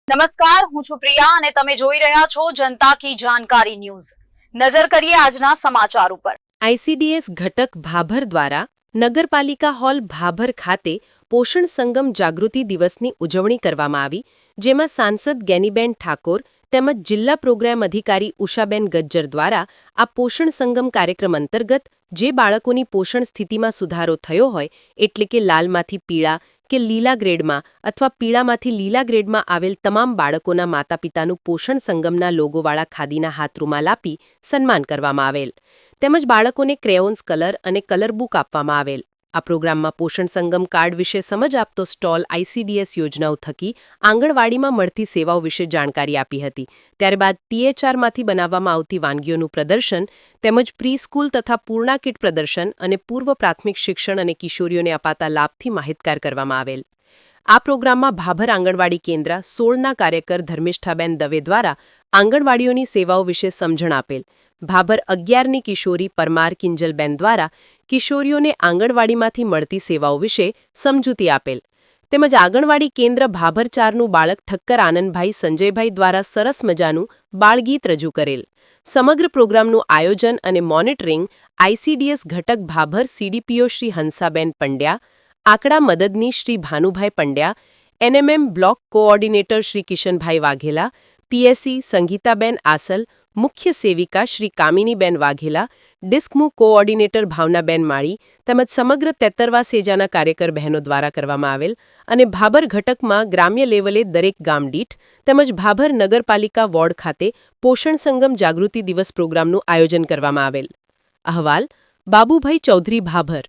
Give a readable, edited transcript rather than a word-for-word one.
નમસ્કાર, હું છું પ્રિયા અને તમે જોઈ રહ્યા છો જનતા કી જાણકારી ન્યૂઝ। નજર કરીએ આજના સમાચાર ઉપર। આઈસીડીએસ ઘટક ભાભર દ્વારા નગરપાલિકા હોલ ભાભર ખાતે પોષણ સંગમ જાગૃતિ દિવસની ઉજવણી કરવામાં આવી, જેમાં સાંસદ ગેનીબેન ઠાકોર તેમજ જિલ્લા પ્રોગ્રામ અધિકારી ઉષાબેન ગજ્જર દ્વારા આ પોષણ સંગમ કાર્યક્રમ અંતર્ગત જે બાળકોની પોષણ સ્થિતિમાં સુધારો થયો હોય, એટલે કે લાલમાંથી પીળા કે લીલા ગ્રેડમાં અથવા પીળામાંથી લીલા ગ્રેડમાં આવેલ તમામ બાળકોના માતાપિતાનું પોષણ સંગમના લોગોવાળા ખાદીના હાથરૂમાલ આપી સન્માન કરવામાં આવેલ, તેમજ બાળકોને ક્રેયોન્સ કલર અને કલર બુક આપવામાં આવેલ। આ પ્રોગ્રામમાં પોષણ સંગમ કાર્ડ વિશે સમજ આપતો સ્ટોલ આઈસીડીએસ યોજનાઓ થકી આંગણવાડીમાં મળતી સેવાઓ વિશે જાણકારી આપી હતી। ત્યારબાદ ટીએચઆરમાંથી બનાવવામાં આવતી વાનગીઓનું પ્રદર્શન તેમજ પ્રી-સ્કૂલ તથા પૂર્ણા કિટ પ્રદર્શન અને પૂર્વ પ્રાથમિક શિક્ષણ અને કિશોરીઓને અપાતા લાભથી માહિતગાર કરવામાં આવેલ। આ પ્રોગ્રામમાં ભાભર આંગણવાડી કેન્દ્ર 16ના કાર્યકર ધર્મિષ્ઠાબેન દવે દ્વારા આંગણવાડીઓની સેવાઓ વિશે સમજણ આપેલ। ભાભર 11ની કિશોરી પરમાર કિંજલબેન દ્વારા કિશોરીઓને આંગણવાડીમાંથી મળતી સેવાઓ વિશે સમજૂતી આપેલ, તેમજ આંગણવાડી કેન્દ્ર ભાભર 4નું બાળક ઠક્કર આનંદભાઈ સંજયભાઈ દ્વારા સરસ મજાનું બાળગીત રજૂ કરેલ। સમગ્ર પ્રોગ્રામનું આયોજન અને મોનિટરિંગ આઈસીડીએસ ઘટક ભાભર સીડીપીઓ શ્રી હંસાબેન પંડ્યા, આંકડા મદદની Shri Bhanubhai Pandya, NMM block coordinator Shri Kishanbhai Vaghela, PSC Sangitaben Asal, મુખ્ય સેવિકા શ્રી કામિનીબેન વાઘેલા, ડિસ્કમુ કોઓર્ડિનેટર ભાવનાબેન માળી તેમજ સમગ્ર 13વા સેજાના કાર્યકર બહેનો દ્વારા કરવામાં આવેલ અને ભાભર ઘટકમાં ગ્રામ્ય લેવલે દરેક ગામ દીઠ તેમજ ભાભર નગરપાલિકા વોર્ડ ખાતે પોષણ સંગમ જાગૃતિ દિવસ પ્રોગ્રામનું આયોજન કરવામાં આવેલ। અહેવાલ બાબુભાઈ ચૌધરી, ભાભર।